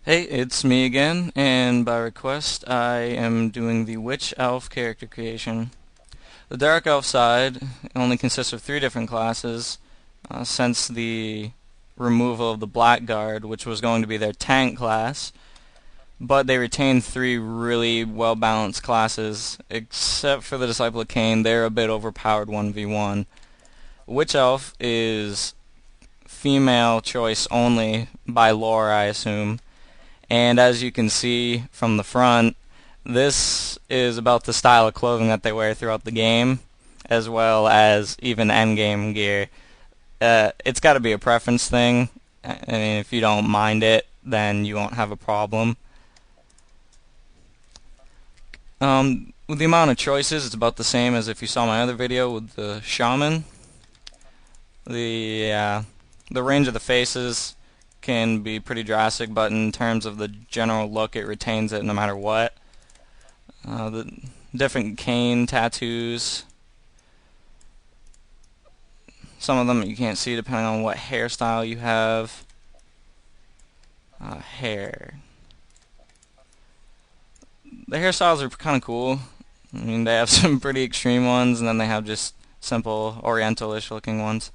Hey, it's me again, and by request, I am doing the Witch Elf character creation. The Dark Elf side only consists of three different classes, since the removal of the Blackguard, which was going to be their tank class, but they retained three really well-balanced classes, except for the Disciple of Cain. They're a bit overpowered 1v1. Witch Elf is female choice only by lore, I assume. And as you can see from the front, this is about the style of clothing that they wear throughout the game, as well as even endgame gear. It's got to be a preference thing. I mean, if you don't mind it, then you won't have a problem. With the amount of choices, it's about the same as if you saw my other video with the shaman. The range of the faces can be pretty drastic, but in terms of the general look, it retains it no matter what. The different Cain tattoos, some of them you can't see depending on what hairstyle you have. Hair. The hairstyles are kind of cool. I mean, they have some pretty extreme ones, and then they have just simple orientalish looking ones.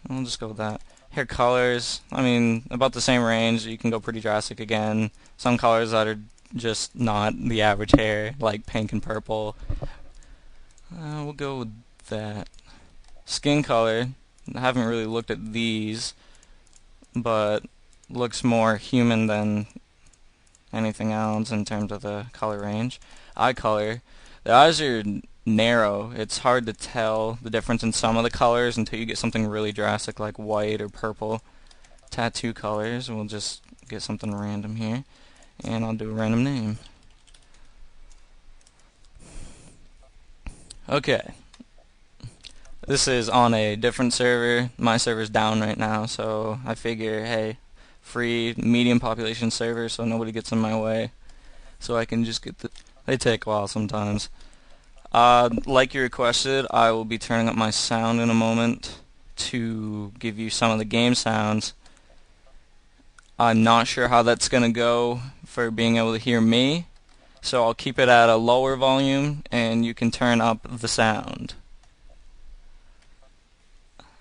I'll just go with that. Hair colors, I mean, about the same range. You can go pretty drastic again. Some colors that are just not the average hair, like pink and purple. We'll go with that. Skin color, I haven't really looked at these, but looks more human than anything else in terms of the color range. Eye color, the eyes are narrow. It's hard to tell the difference in some of the colors until you get something really drastic like white or purple. Tattoo colors, we'll just get something random here, and I'll do a random name. Okay, this is on a different server. My server's down right now, so I figure, hey, free medium population server, so nobody gets in my way, so I can just get they take a while sometimes. Like you requested, I will be turning up my sound in a moment to give you some of the game sounds. I'm not sure how that's going to go for being able to hear me, so I'll keep it at a lower volume and you can turn up the sound.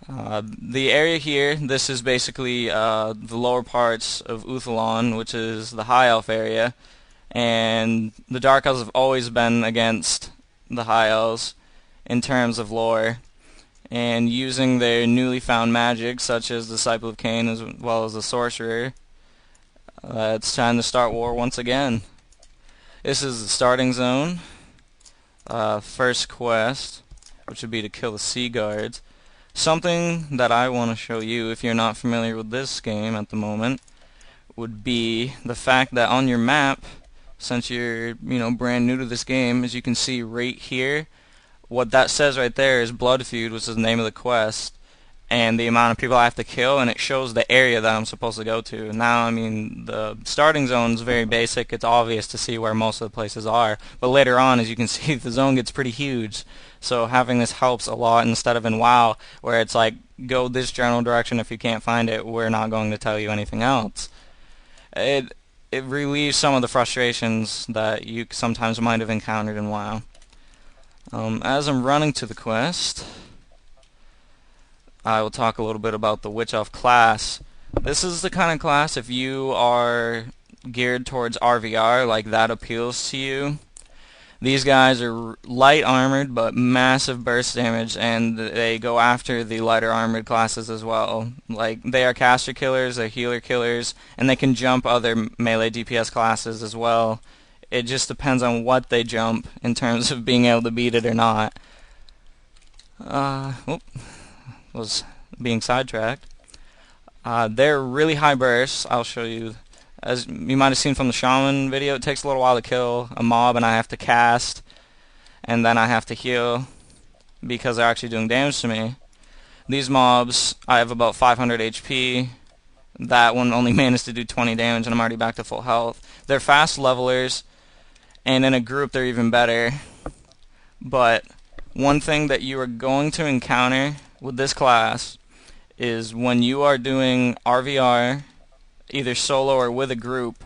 The area here, this is basically the lower parts of Uthalon, which is the High Elf area, and the Dark Elves have always been against the High Elves in terms of lore, and using their newly found magic, such as the Disciple of Cain as well as the Sorcerer, it's time to start war once again. This is the starting zone. First quest, which would be to kill the Sea Guards. Something that I want to show you, if you're not familiar with this game at the moment, would be the fact that on your map, since you're brand new to this game, as you can see right here, what that says right there is Blood Feud, which is the name of the quest, and the amount of people I have to kill, and it shows the area that I'm supposed to go to. Now, I mean, the starting zone is very basic. It's obvious to see where most of the places are, but later on, as you can see, the zone gets pretty huge. So having this helps a lot instead of in WoW, where it's like, go this general direction. If you can't find it, we're not going to tell you anything else. It relieves some of the frustrations that you sometimes might have encountered in WoW. As I'm running to the quest, I will talk a little bit about the Witch Elf class. This is the kind of class, if you are geared towards RVR, like that appeals to you. These guys are light armored but massive burst damage, and they go after the lighter armored classes as well. Like, they are caster killers, they're healer killers, and they can jump other melee DPS classes as well. It just depends on what they jump in terms of being able to beat it or not. Was being sidetracked. They're really high bursts. I'll show you. As you might have seen from the shaman video, it takes a little while to kill a mob, and I have to cast, and then I have to heal because they're actually doing damage to me. These mobs, I have about 500 HP. That one only managed to do 20 damage, and I'm already back to full health. They're fast levelers, and in a group they're even better. But one thing that you are going to encounter with this class is when you are doing RVR, either solo or with a group,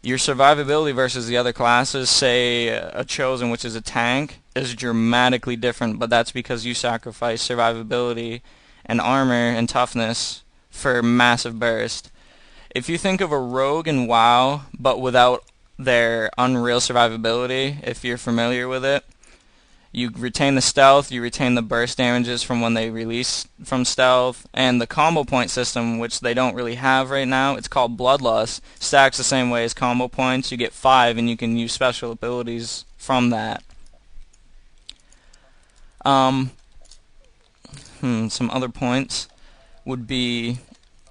your survivability versus the other classes, say a Chosen, which is a tank, is dramatically different, but that's because you sacrifice survivability and armor and toughness for massive burst. If you think of a rogue in WoW, but without their unreal survivability, if you're familiar with it, you retain the stealth, you retain the burst damages from when they release from stealth, and the combo point system, which they don't really have right now, it's called Bloodlust, stacks the same way as combo points. You get 5 and you can use special abilities from that. Some other points would be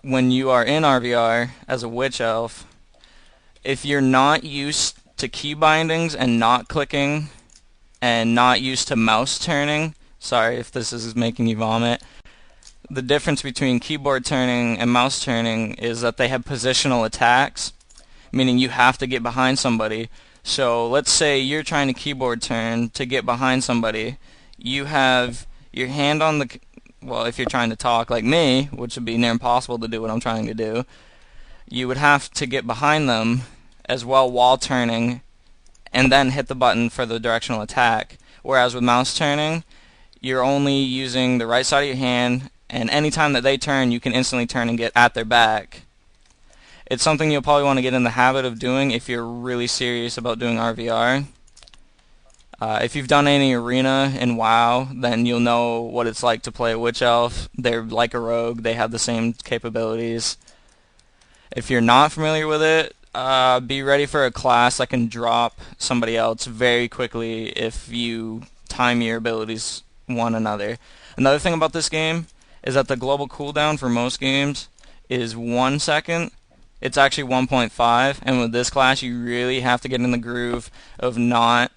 when you are in RVR as a Witch Elf, if you're not used to key bindings and not clicking and not used to mouse turning, sorry if this is making you vomit, the difference between keyboard turning and mouse turning is that they have positional attacks, meaning you have to get behind somebody. So let's say you're trying to keyboard turn to get behind somebody. You have your hand on the, well, if you're trying to talk like me, which would be near impossible to do what I'm trying to do, you would have to get behind them as well while turning and then hit the button for the directional attack. Whereas with mouse turning, you're only using the right side of your hand, and anytime that they turn, you can instantly turn and get at their back. It's something you'll probably want to get in the habit of doing if you're really serious about doing RVR. If you've done any arena in WoW, then you'll know what it's like to play a Witch Elf. They're like a rogue, they have the same capabilities. If you're not familiar with it, be ready for a class that can drop somebody else very quickly if you time your abilities one another. Another thing about this game is that the global cooldown for most games is 1 second. It's actually 1.5, and with this class you really have to get in the groove of not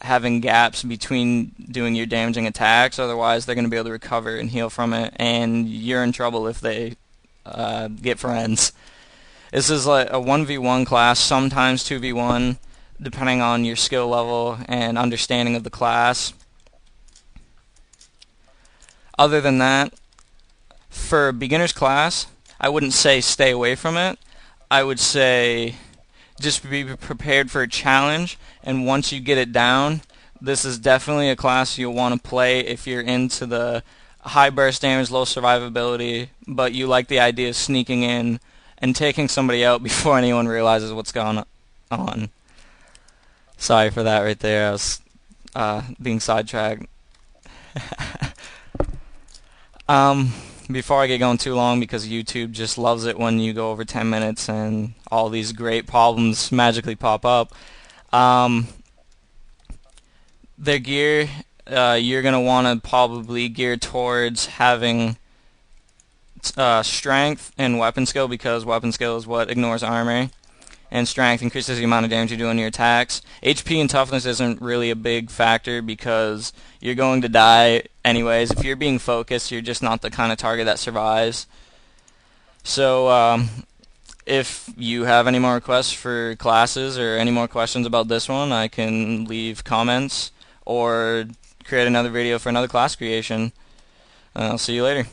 having gaps between doing your damaging attacks, otherwise they're going to be able to recover and heal from it, and you're in trouble if they get friends. This is like a 1v1 class, sometimes 2v1, depending on your skill level and understanding of the class. Other than that, for a beginner's class, I wouldn't say stay away from it. I would say just be prepared for a challenge, and once you get it down, this is definitely a class you'll want to play if you're into the high burst damage, low survivability, but you like the idea of sneaking in and taking somebody out before anyone realizes what's going on. Sorry for that right there. I was being sidetracked. Before I get going too long, because YouTube just loves it when you go over 10 minutes and all these great problems magically pop up. Their gear, you're going to want to probably gear towards having strength and weapon skill, because weapon skill is what ignores armor, and strength increases the amount of damage you do on your attacks. HP and toughness isn't really a big factor because you're going to die anyways. If you're being focused, you're just not the kind of target that survives. So if you have any more requests for classes or any more questions about this one, I can leave comments or create another video for another class creation. I'll see you later.